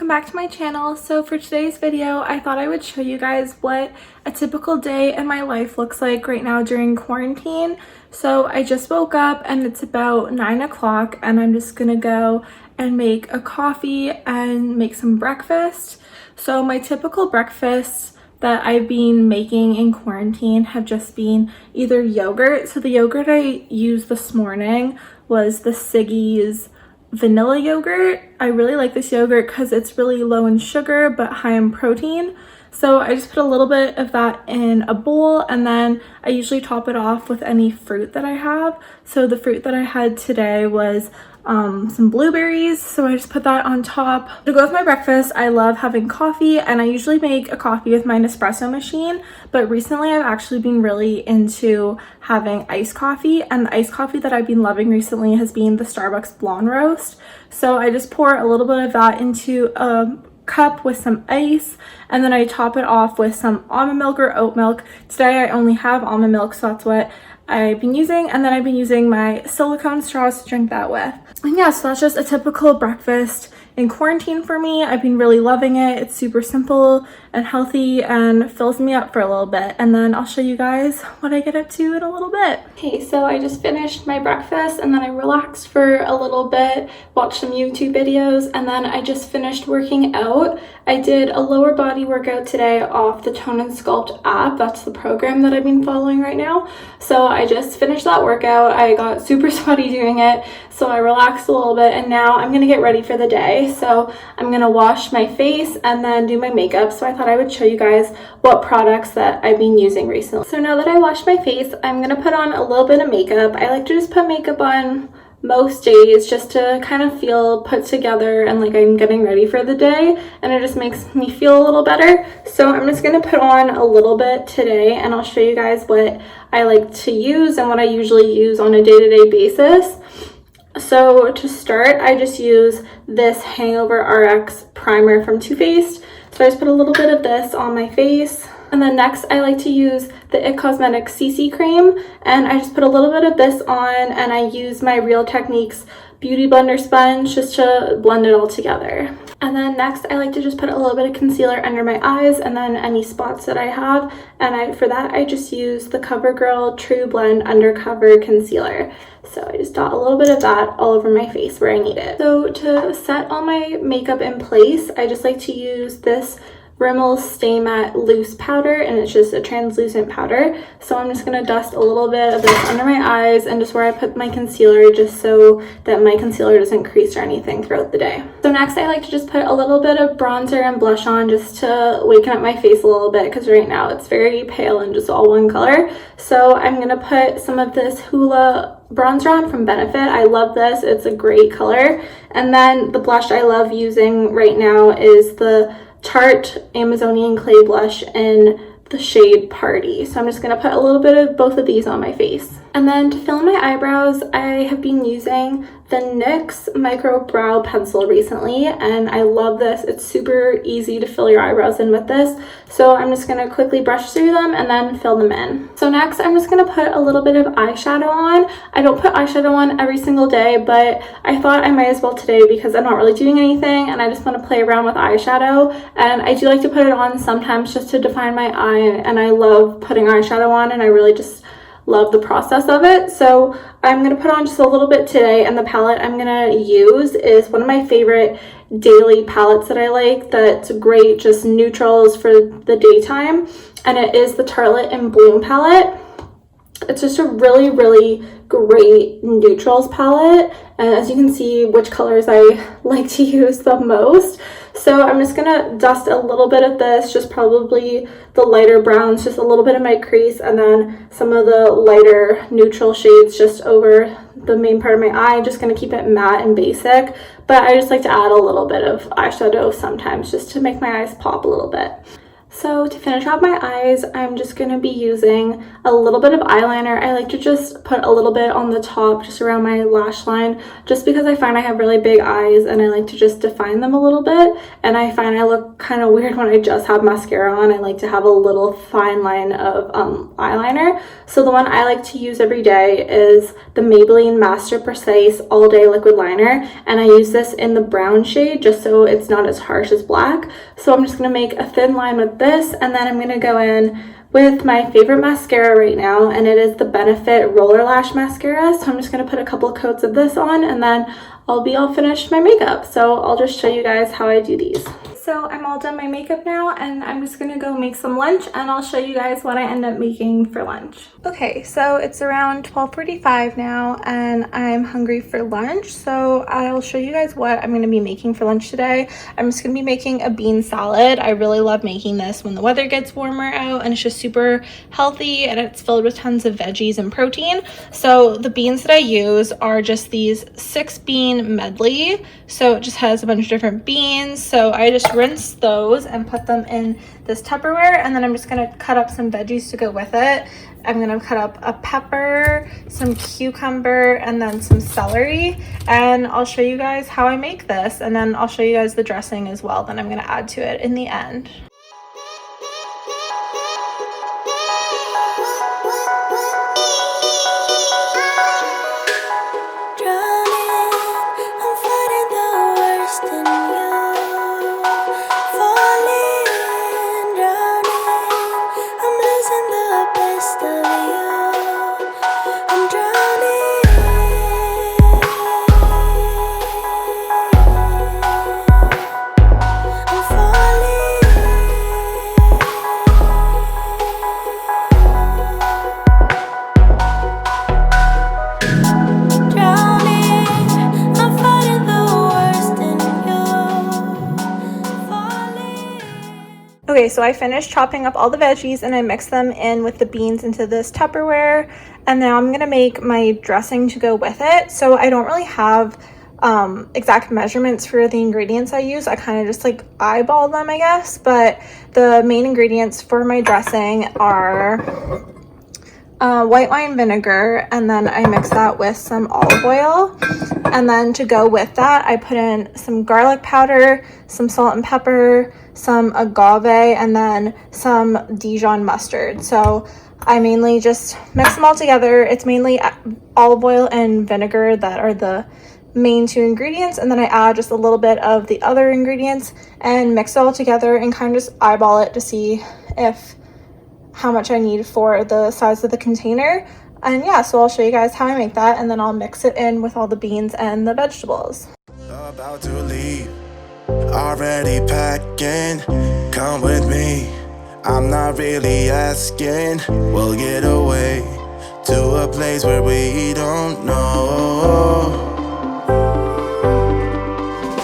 welcome back to my channel. So for today's video, I thought I would show you guys what a typical day in my life looks like right now during quarantine. So I just woke up and it's about 9 o'clock and I'm just gonna go and make a coffee and make some breakfast. So my typical breakfast that I've been making in quarantine have just been either yogurt. So the yogurt I used this morning was the Siggy's vanilla yogurt. I really like this yogurt because it's really low in sugar but high in protein. So I just put a little bit of that in a bowl and then I usually top it off with any fruit that I have. So the fruit that I had today was some blueberries, so I just put that on top. To go with my breakfast, I love having coffee and I usually make a coffee with my Nespresso machine, but recently I've actually been really into having iced coffee, and the iced coffee that I've been loving recently has been the Starbucks Blonde Roast. So I just pour a little bit of that into a cup with some ice and then I top it off with some almond milk or oat milk. Today I only have almond milk, so that's what I've been using, and then I've been using my silicone straws to drink that with. And yeah, so that's just a typical breakfast in quarantine for me. I've been really loving it. It's super simple and healthy and fills me up for a little bit, and then I'll show you guys what I get up to in a little bit. Okay, so I just finished my breakfast and then I relaxed for a little bit, watched some YouTube videos, and then I just finished working out. I did a lower body workout today off the Tone and Sculpt app. That's the program that I've been following right now. So I just finished that workout. I got super sweaty doing it, so I relaxed a little bit, and now I'm gonna get ready for the day. So I'm gonna wash my face and then do my makeup. So I thought I would show you guys what products that I've been using recently. So now that I washed my face, I'm gonna put on a little bit of makeup. I like to just put makeup on most days just to kind of feel put together and like I'm getting ready for the day, and it just makes me feel a little better. So I'm just gonna put on a little bit today and I'll show you guys what I like to use and what I usually use on a day-to-day basis. So to start, I just use this Hangover RX primer from Too Faced. So I just put a little bit of this on my face. And then next, I like to use the It Cosmetics CC cream, and I just put a little bit of this on, and I use my Real Techniques Beauty Blender sponge just to blend it all together. And then next, I like to just put a little bit of concealer under my eyes and then any spots that I have. And for that, I just use the CoverGirl True Blend Undercover Concealer. So I just dot a little bit of that all over my face where I need it. So to set all my makeup in place, I just like to use this Rimmel Stay Matte Loose Powder, and it's just a translucent powder. So I'm just going to dust a little bit of this under my eyes and just where I put my concealer, just so that my concealer doesn't crease or anything throughout the day. So next, I like to just put a little bit of bronzer and blush on just to waken up my face a little bit, because right now it's very pale and just all one color. So I'm going to put some of this Hoola bronzer on from Benefit. I love this. It's a great color. And then the blush I love using right now is the Tarte Amazonian Clay Blush in the shade Party. So I'm just going to put a little bit of both of these on my face. And then to fill in my eyebrows, I have been using the NYX Micro Brow Pencil recently, and I love this. It's super easy to fill your eyebrows in with this. So I'm just going to quickly brush through them and then fill them in. So next, I'm just going to put a little bit of eyeshadow on. I don't put eyeshadow on every single day, but I thought I might as well today because I'm not really doing anything and I just want to play around with eyeshadow. And I do like to put it on sometimes just to define my eye, and I love putting eyeshadow on, and I really just love the process of it. So I'm going to put on just a little bit today, and the palette I'm going to use is one of my favorite daily palettes that I like, that's great, just neutrals for the daytime, and it is the Tartelette in Bloom palette. It's just a really, really great neutrals palette, and as you can see which colors I like to use the most. So I'm just gonna dust a little bit of this, just probably the lighter browns, just a little bit of my crease, and then some of the lighter neutral shades just over the main part of my eye. I'm just gonna keep it matte and basic, but I just like to add a little bit of eyeshadow sometimes just to make my eyes pop a little bit. So to finish off my eyes, I'm just going to be using a little bit of eyeliner. I like to just put a little bit on the top, just around my lash line, just because I find I have really big eyes and I like to just define them a little bit. And I find I look kind of weird when I just have mascara on. I like to have a little fine line of eyeliner. So the one I like to use every day is the Maybelline Master Precise All Day Liquid Liner. And I use this in the brown shade just so it's not as harsh as black. So I'm just going to make a thin line with this, and then I'm going to go in with my favorite mascara right now, and it is the Benefit Roller Lash Mascara. So I'm just going to put a couple of coats of this on, and then I'll be all finished my makeup. So I'll just show you guys how I do these. So I'm all done my makeup now, and I'm just gonna go make some lunch, and I'll show you guys what I end up making for lunch. Okay, so it's around 12:45 now, and I'm hungry for lunch. So I'll show you guys what I'm gonna be making for lunch today. I'm just gonna be making a bean salad. I really love making this when the weather gets warmer out, and it's just super healthy, and it's filled with tons of veggies and protein. So the beans that I use are just these 6-bean medley. So it just has a bunch of different beans. So I just rinse those and put them in this Tupperware, and then I'm just gonna cut up some veggies to go with it. I'm gonna cut up a pepper, some cucumber, and then some celery, and I'll show you guys how I make this, and then I'll show you guys the dressing as well that I'm gonna add to it in the end. Okay, so I finished chopping up all the veggies and I mixed them in with the beans into this Tupperware, and now I'm gonna make my dressing to go with it. So I don't really have exact measurements for the ingredients I use. I kind of just like eyeball them, I guess, but the main ingredients for my dressing are white wine vinegar, and then I mix that with some olive oil, and then to go with that I put in some garlic powder, some salt and pepper, some agave, and then some Dijon mustard. So I mainly just mix them all together. It's mainly olive oil and vinegar that are the main two ingredients, and then I add just a little bit of the other ingredients and mix it all together and kind of just eyeball it to see how much I need for the size of the container. And yeah, so I'll show you guys how I make that, and then I'll mix it in with all the beans and the vegetables. About to leave, already packing, come with me, I'm not really asking, we'll get away to a place where we don't know,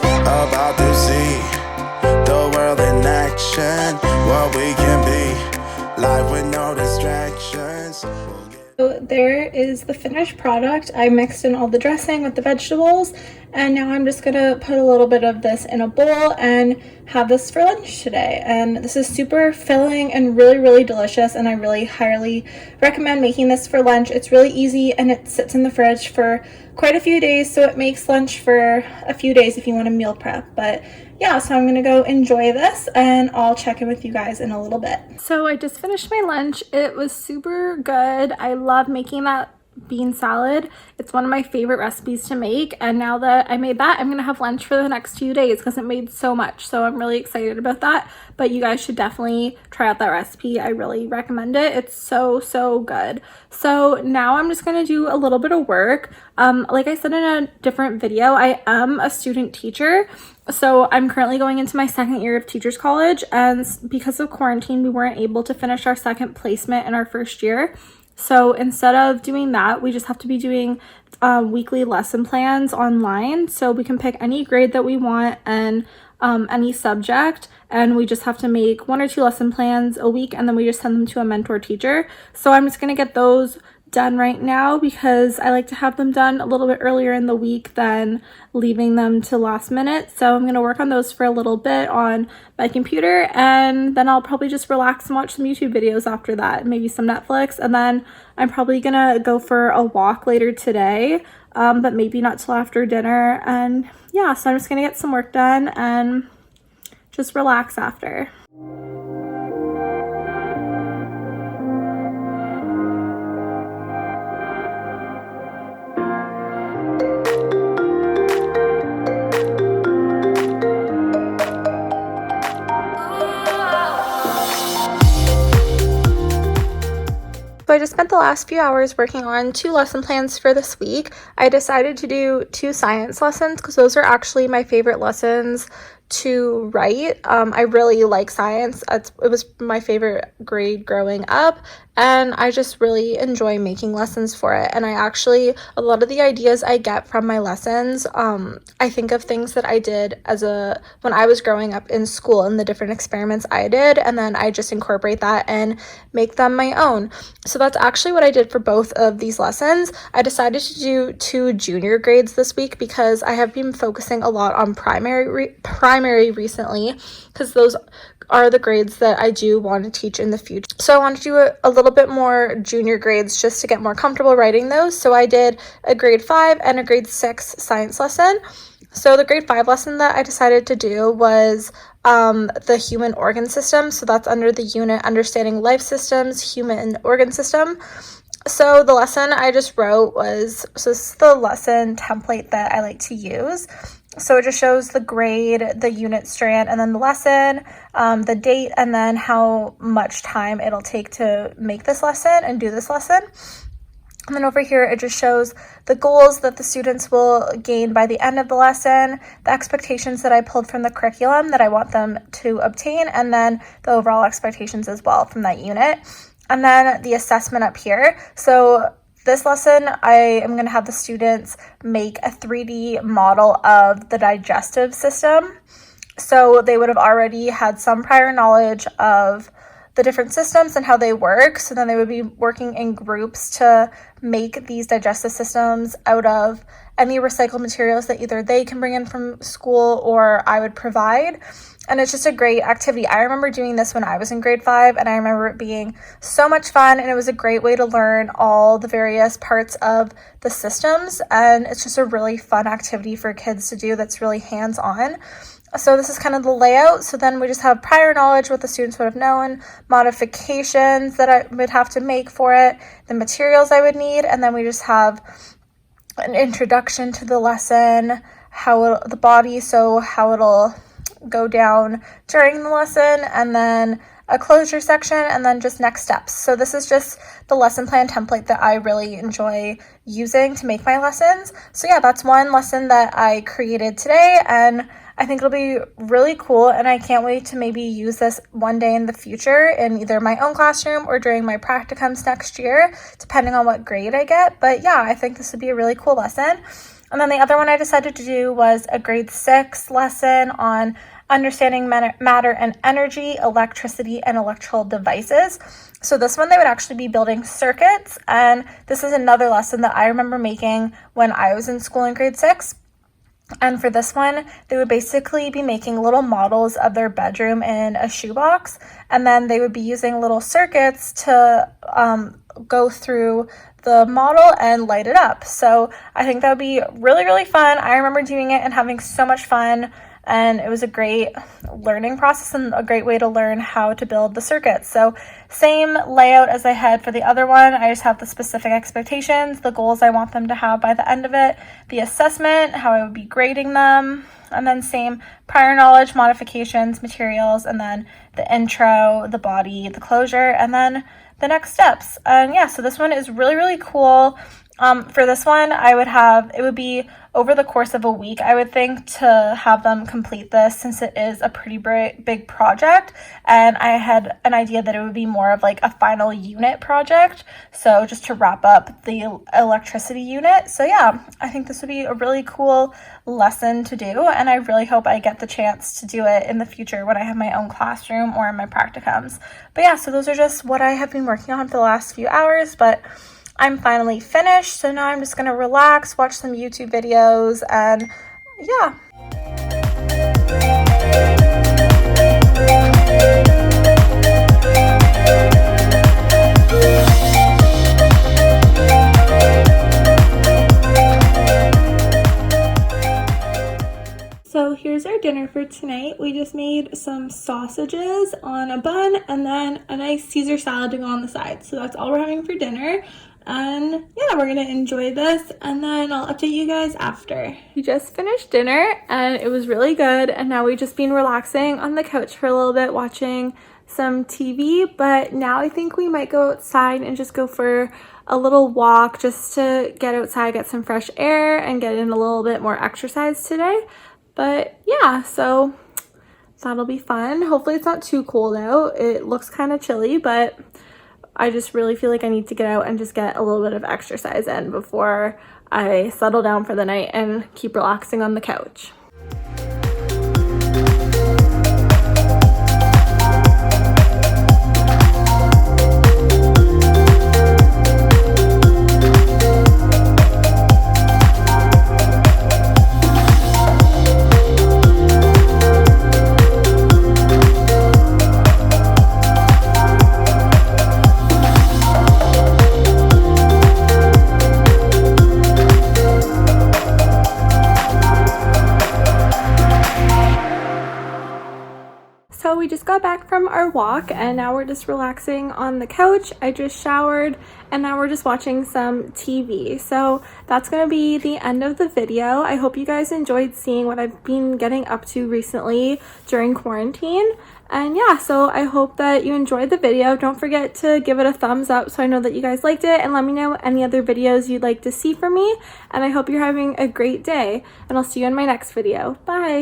about to see the world in action, what we can be, life with no distractions. So there is the finished product. I mixed in all the dressing with the vegetables, and now I'm just gonna put a little bit of this in a bowl and have this for lunch today. And this is super filling and really delicious, and I really highly recommend making this for lunch. It's really easy and it sits in the fridge for quite a few days, so it makes lunch for a few days if you want to meal prep. But yeah, so I'm gonna go enjoy this and I'll check in with you guys in a little bit. So I just finished my lunch. It was super good. I love making that bean salad. It's one of my favorite recipes to make, and now that I made that, I'm gonna have lunch for the next few days because it made so much. So I'm really excited about that. But you guys should definitely try out that recipe. I really recommend it. It's so good. So now I'm just gonna do a little bit of work. Like I said in a different video, I am a student teacher. So I'm currently going into my second year of teachers college, and because of quarantine, we weren't able to finish our second placement in our first year. So instead of doing that, we just have to be doing weekly lesson plans online. So we can pick any grade that we want and any subject, and we just have to make 1 or 2 lesson plans a week, and then we just send them to a mentor teacher. So I'm just going to get those done right now because I like to have them done a little bit earlier in the week than leaving them to last minute. So I'm going to work on those for a little bit on my computer, and then I'll probably just relax and watch some YouTube videos after that, maybe some Netflix, and then I'm probably going to go for a walk later today, but maybe not till after dinner. And yeah, so I'm just going to get some work done and just relax after. So I just spent the last few hours working on 2 lesson plans for this week. I decided to do 2 science lessons because those are actually my favorite lessons to write. I really like science. It was my favorite grade growing up, and I just really enjoy making lessons for it. And a lot of the ideas I get from my lessons, I think of things that I did when I was growing up in school and the different experiments I did, and then I just incorporate that and make them my own. So that's actually what I did for both of these lessons. I decided to do 2 junior grades this week because I have been focusing a lot on primary recently, because those are the grades that I do want to teach in the future. So I want to do a little bit more junior grades just to get more comfortable writing those. So I did a grade 5 and a grade 6 science lesson. So the grade 5 lesson that I decided to do was the human organ system. So that's under the unit Understanding Life Systems, Human Organ System. So the lesson I just wrote this is the lesson template that I like to use. So it just shows the grade, the unit strand, and then the lesson, the date, and then how much time it'll take to make this lesson and do this lesson. And then over here, it just shows the goals that the students will gain by the end of the lesson, the expectations that I pulled from the curriculum that I want them to obtain, and then the overall expectations as well from that unit. And then the assessment up here. So this lesson, I am going to have the students make a 3D model of the digestive system. So they would have already had some prior knowledge of the different systems and how they work. So then they would be working in groups to make these digestive systems out of any recycled materials that either they can bring in from school or I would provide. And it's just a great activity. I remember doing this when I was in grade 5, and I remember it being so much fun, and it was a great way to learn all the various parts of the systems, and it's just a really fun activity for kids to do that's really hands-on. So this is kind of the layout. So then we just have prior knowledge, what the students would have known, modifications that I would have to make for it, the materials I would need, and then we just have an introduction to the lesson, the body, so how it'll go down during the lesson, and then a closure section, and then just next steps. So this is just the lesson plan template that I really enjoy using to make my lessons. So yeah, that's one lesson that I created today, and I think it'll be really cool, and I can't wait to maybe use this one day in the future in either my own classroom or during my practicums next year, depending on what grade I get. But yeah, I think this would be a really cool lesson. And then the other one I decided to do was a grade 6 lesson on understanding matter and energy, electricity, and electrical devices. So this one, they would actually be building circuits, and this is another lesson that I remember making when I was in school in grade 6. And for this one, they would basically be making little models of their bedroom in a shoebox, and then they would be using little circuits to go through the model and light it up. So I think that would be really, really fun. I remember doing it and having so much fun, and it was a great learning process and a great way to learn how to build the circuits. So same layout as I had for the other one. I just have the specific expectations, the goals I want them to have by the end of it, the assessment, how I would be grading them, and then same prior knowledge, modifications, materials, and then the intro, the body, the closure, and then the next steps. And yeah, so this one is really, really cool. For this one, it would be over the course of a week, I would think, to have them complete this, since it is a pretty big project. And I had an idea that it would be more of like a final unit project. So just to wrap up the electricity unit. So yeah, I think this would be a really cool lesson to do. And I really hope I get the chance to do it in the future when I have my own classroom or in my practicums. But yeah, so those are just what I have been working on for the last few hours. But I'm finally finished, so now I'm just gonna relax, watch some YouTube videos, and yeah. So here's our dinner for tonight. We just made some sausages on a bun and then a nice Caesar salad to go on the side. So that's all we're having for dinner. And yeah, we're gonna enjoy this and then I'll update you guys after. We just finished dinner and it was really good. And now we've just been relaxing on the couch for a little bit, watching some TV. But now I think we might go outside and just go for a little walk just to get outside, get some fresh air and get in a little bit more exercise today. But yeah, so that'll be fun. Hopefully it's not too cold out. It looks kind of chilly, but I just really feel like I need to get out and just get a little bit of exercise in before I settle down for the night and keep relaxing on the couch. So we just got back from our walk and now we're just relaxing on the couch. I just showered and now we're just watching some TV. So that's going to be the end of the video. I hope you guys enjoyed seeing what I've been getting up to recently during quarantine. And yeah, so I hope that you enjoyed the video. Don't forget to give it a thumbs up so I know that you guys liked it, and let me know any other videos you'd like to see from me. And I hope you're having a great day, and I'll see you in my next video. Bye!